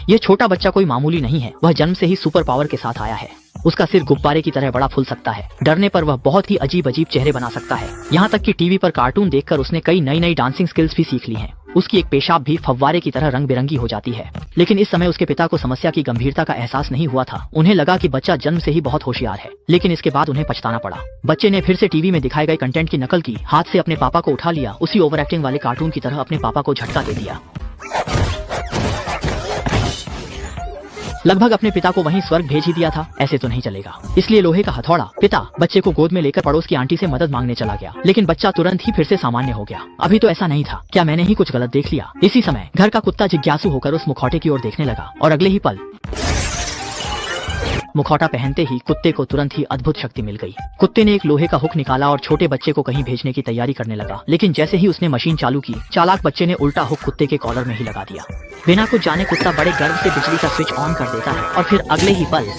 यह छोटा बच्चा कोई मामूली नहीं है, वह जन्म से ही सुपर पावर के साथ आया है। उसका सिर गुब्बारे की तरह बड़ा फूल सकता है, डरने पर वह बहुत ही अजीब अजीब चेहरे बना सकता है। यहाँ तक कि टीवी पर कार्टून देखकर उसने कई नई नई डांसिंग स्किल्स भी सीख ली हैं। उसकी एक पेशाब भी फव्वारे की तरह रंग बिरंगी हो जाती है। लेकिन इस समय उसके पिता को समस्या की गंभीरता का एहसास नहीं हुआ था। उन्हें लगा कि बच्चा जन्म से ही बहुत होशियार है, लेकिन इसके बाद उन्हें पछताना पड़ा। बच्चे ने फिर से टीवी में दिखाए गए कंटेंट की नकल की, हाथ से अपने पापा को उठा लिया, उसी ओवर एक्टिंग वाले कार्टून की तरह अपने पापा को झटका दे दिया। लगभग अपने पिता को वहीं स्वर्ग भेज ही दिया था। ऐसे तो नहीं चलेगा, इसलिए लोहे का हथौड़ा पिता बच्चे को गोद में लेकर पड़ोस की आंटी से मदद मांगने चला गया। लेकिन बच्चा तुरंत ही फिर से सामान्य हो गया। अभी तो ऐसा नहीं था, क्या मैंने ही कुछ गलत देख लिया? इसी समय घर का कुत्ता जिज्ञासु होकर उस मुखौटे की ओर देखने लगा और अगले ही पल मुखौटा पहनते ही कुत्ते को तुरंत ही अद्भुत शक्ति मिल गई। कुत्ते ने एक लोहे का हुक निकाला और छोटे बच्चे को कहीं भेजने की तैयारी करने लगा। लेकिन जैसे ही उसने मशीन चालू की, चालाक बच्चे ने उल्टा हुक कुत्ते के कॉलर में ही लगा दिया। बिना कुछ जाने कुत्ता बड़े गर्व से बिजली का स्विच ऑन कर देता है और फिर अगले ही पल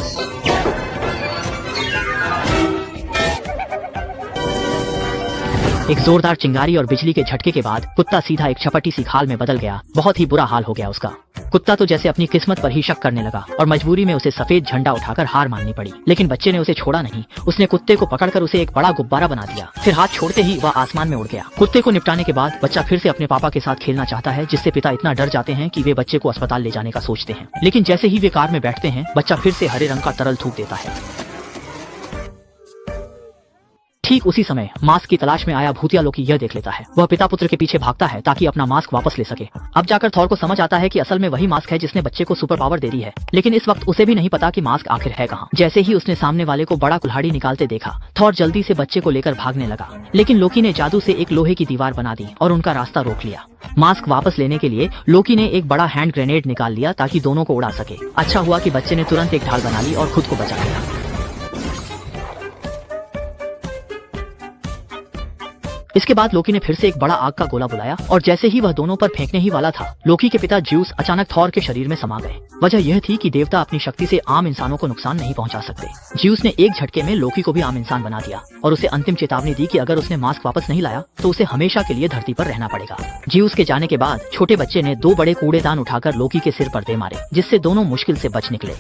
एक जोरदार चिंगारी और बिजली के झटके के बाद कुत्ता सीधा एक छपटी सी खाल में बदल गया। बहुत ही बुरा हाल हो गया उसका। कुत्ता तो जैसे अपनी किस्मत पर ही शक करने लगा और मजबूरी में उसे सफेद झंडा उठाकर हार माननी पड़ी। लेकिन बच्चे ने उसे छोड़ा नहीं। उसने कुत्ते को पकड़कर उसे एक बड़ा गुब्बारा बना दिया। फिर हाथ छोड़ते ही वह आसमान में उड़ गया। कुत्ते को निपटाने के बाद बच्चा फिर से अपने पापा के साथ खेलना चाहता है, जिससे पिता इतना डर जाते हैं कि वे बच्चे को अस्पताल ले जाने का सोचते हैं। लेकिन जैसे ही वे कार में बैठते हैं, बच्चा फिर से हरे रंग का तरल थूक देता है। ठीक उसी समय मास्क की तलाश में आया भूतिया लोकी यह देख लेता है। वह पिता पुत्र के पीछे भागता है ताकि अपना मास्क वापस ले सके। अब जाकर थॉर को समझ आता है कि असल में वही मास्क है जिसने बच्चे को सुपर पावर दे दी है। लेकिन इस वक्त उसे भी नहीं पता कि मास्क आखिर है कहाँ। जैसे ही उसने सामने वाले को बड़ा कुल्हाड़ी निकालते देखा, थॉर जल्दी से बच्चे को लेकर भागने लगा। लेकिन लोकी ने जादू से एक लोहे की दीवार बना दी और उनका रास्ता रोक लिया। मास्क वापस लेने के लिए लोकी ने एक बड़ा हैंड ग्रेनेड निकाल लिया ताकि दोनों को उड़ा सके। अच्छा हुआ कि बच्चे ने तुरंत एक ढाल बना ली और खुद को बचा लिया। इसके बाद लोकी ने फिर से एक बड़ा आग का गोला बुलाया और जैसे ही वह दोनों पर फेंकने ही वाला था, लोकी के पिता ज्यूस अचानक थॉर के शरीर में समा गए। वजह यह थी कि देवता अपनी शक्ति से आम इंसानों को नुकसान नहीं पहुंचा सकते। ज्यूस ने एक झटके में लोकी को भी आम इंसान बना दिया और उसे अंतिम चेतावनी दी कि अगर उसने मास्क वापस नहीं लाया तो उसे हमेशा के लिए धरती पर रहना पड़ेगा। ज्यूस के जाने के बाद छोटे बच्चे ने 2 बड़े कूड़ेदान उठाकर लोकी के सिर पर दे मारे, जिससे दोनों मुश्किल से बच निकले।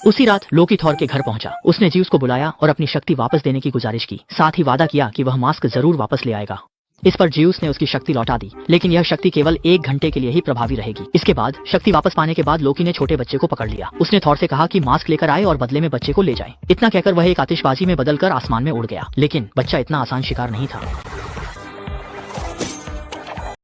उसी रात लोकी थॉर के घर पहुंचा। उसने ज्यूस को बुलाया और अपनी शक्ति वापस देने की गुजारिश की। साथ ही वादा किया कि वह मास्क जरूर वापस ले आएगा। इस पर ज्यूस ने उसकी शक्ति लौटा दी, लेकिन यह शक्ति केवल 1 घंटे के लिए ही प्रभावी रहेगी। इसके बाद शक्ति वापस पाने के बाद लोकी ने छोटे बच्चे को पकड़ लिया। उसने थॉर से कहा कि मास्क लेकर आए और बदले में बच्चे को ले जाए। इतना कहकर वह एक आतिशबाजी में बदलकर आसमान में उड़ गया। लेकिन बच्चा इतना आसान शिकार नहीं था।